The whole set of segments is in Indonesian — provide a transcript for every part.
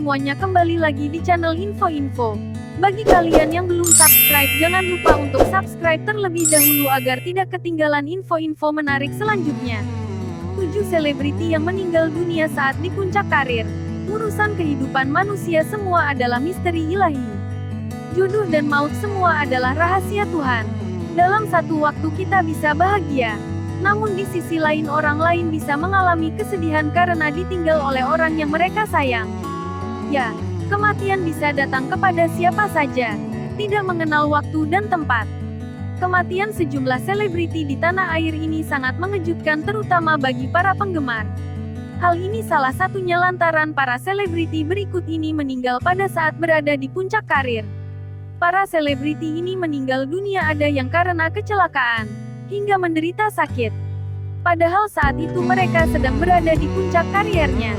semuanya, kembali lagi di channel Info-Info. Bagi kalian yang belum subscribe, jangan lupa untuk subscribe terlebih dahulu agar tidak ketinggalan info-info menarik selanjutnya. 7 selebriti yang meninggal dunia saat di puncak karir. Urusan kehidupan manusia semua adalah misteri ilahi. Jodoh dan maut semua adalah rahasia Tuhan. Dalam satu waktu kita bisa bahagia, namun di sisi lain orang lain bisa mengalami kesedihan karena ditinggal oleh orang yang mereka sayang. Ya, kematian bisa datang kepada siapa saja, tidak mengenal waktu dan tempat. Kematian sejumlah selebriti di tanah air ini sangat mengejutkan, terutama bagi para penggemar. Hal ini salah satunya lantaran para selebriti berikut ini meninggal pada saat berada di puncak karir. Para selebriti ini meninggal dunia, ada yang karena kecelakaan, hingga menderita sakit. Padahal saat itu mereka sedang berada di puncak kariernya.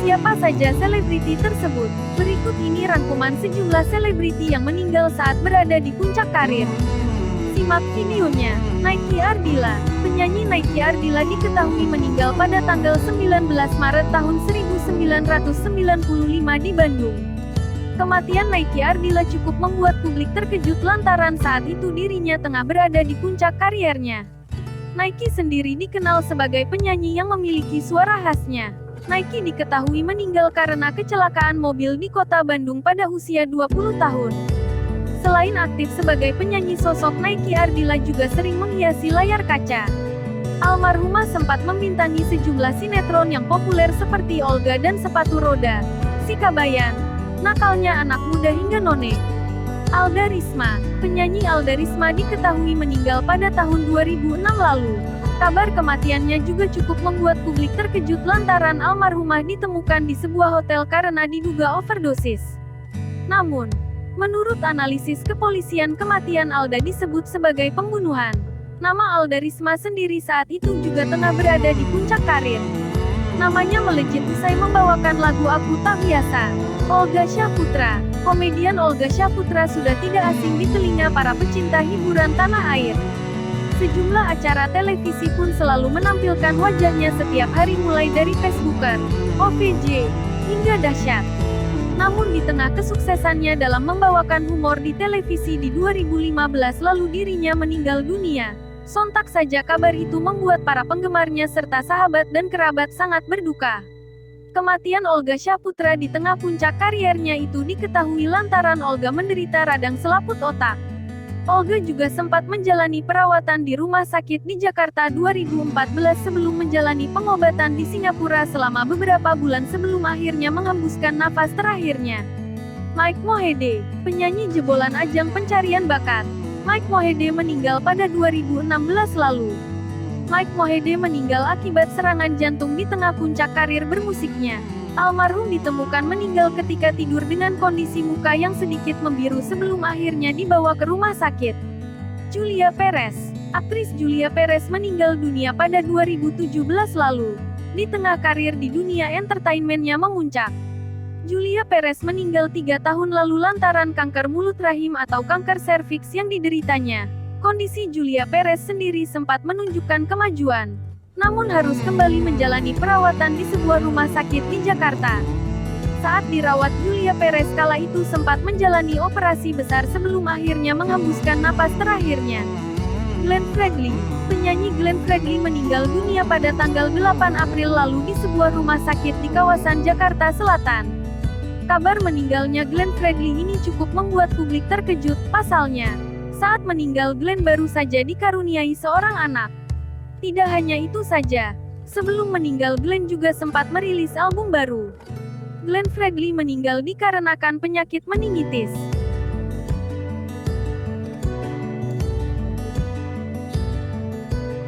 Siapa saja selebriti tersebut? Berikut ini rangkuman sejumlah selebriti yang meninggal saat berada di puncak karir. Simak videonya. Nike Ardilla. Penyanyi Nike Ardilla diketahui meninggal pada tanggal 19 Maret tahun 1995 di Bandung. Kematian Nike Ardilla cukup membuat publik terkejut lantaran saat itu dirinya tengah berada di puncak kariernya. Nike sendiri dikenal sebagai penyanyi yang memiliki suara khasnya. Nike diketahui meninggal karena kecelakaan mobil di kota Bandung pada usia 20 tahun. Selain aktif sebagai penyanyi, sosok Nike Ardilla juga sering menghiasi layar kaca. Almarhumah sempat membintangi sejumlah sinetron yang populer seperti Olga dan Sepatu Roda, Si Kabayan, Nakalnya Anak Muda hingga None. Alda Risma. Penyanyi Alda Risma diketahui meninggal pada tahun 2006 lalu. Kabar kematiannya juga cukup membuat publik terkejut lantaran almarhumah ditemukan di sebuah hotel karena diduga overdosis. Namun, menurut analisis kepolisian, kematian Alda disebut sebagai pembunuhan. Nama Alda Risma sendiri saat itu juga tengah berada di puncak karir. Namanya melejit usai membawakan lagu Aku Tak Biasa. Olga Syahputra. Komedian Olga Syahputra sudah tidak asing di telinga para pecinta hiburan tanah air. Sejumlah acara televisi pun selalu menampilkan wajahnya setiap hari, mulai dari Facebooker, OVJ, hingga Dahsyat. Namun di tengah kesuksesannya dalam membawakan humor di televisi di 2015 lalu dirinya meninggal dunia. Sontak saja kabar itu membuat para penggemarnya serta sahabat dan kerabat sangat berduka. Kematian Olga Syahputra di tengah puncak kariernya itu diketahui lantaran Olga menderita radang selaput otak. Olga juga sempat menjalani perawatan di rumah sakit di Jakarta 2014 sebelum menjalani pengobatan di Singapura selama beberapa bulan sebelum akhirnya menghembuskan nafas terakhirnya. Mike Mohede. Penyanyi jebolan ajang pencarian bakat. Mike Mohede meninggal pada 2016 lalu. Mike Mohede meninggal akibat serangan jantung di tengah puncak karir bermusiknya. Almarhum ditemukan meninggal ketika tidur dengan kondisi muka yang sedikit membiru sebelum akhirnya dibawa ke rumah sakit. Julia Perez. Aktris Julia Perez meninggal dunia pada 2017 lalu. Di tengah karir di dunia entertainmentnya memuncak, Julia Perez meninggal 3 tahun lalu lantaran kanker mulut rahim atau kanker serviks yang dideritanya. Kondisi Julia Perez sendiri sempat menunjukkan kemajuan, namun harus kembali menjalani perawatan di sebuah rumah sakit di Jakarta. Saat dirawat, Julia Perez kala itu sempat menjalani operasi besar sebelum akhirnya menghembuskan napas terakhirnya. Glenn Fredly. Penyanyi Glenn Fredly meninggal dunia pada tanggal 8 April lalu di sebuah rumah sakit di kawasan Jakarta Selatan. Kabar meninggalnya Glenn Fredly ini cukup membuat publik terkejut. Pasalnya, saat meninggal Glenn baru saja dikaruniai seorang anak. Tidak hanya itu saja, sebelum meninggal Glenn juga sempat merilis album baru. Glenn Fredly meninggal dikarenakan penyakit meningitis.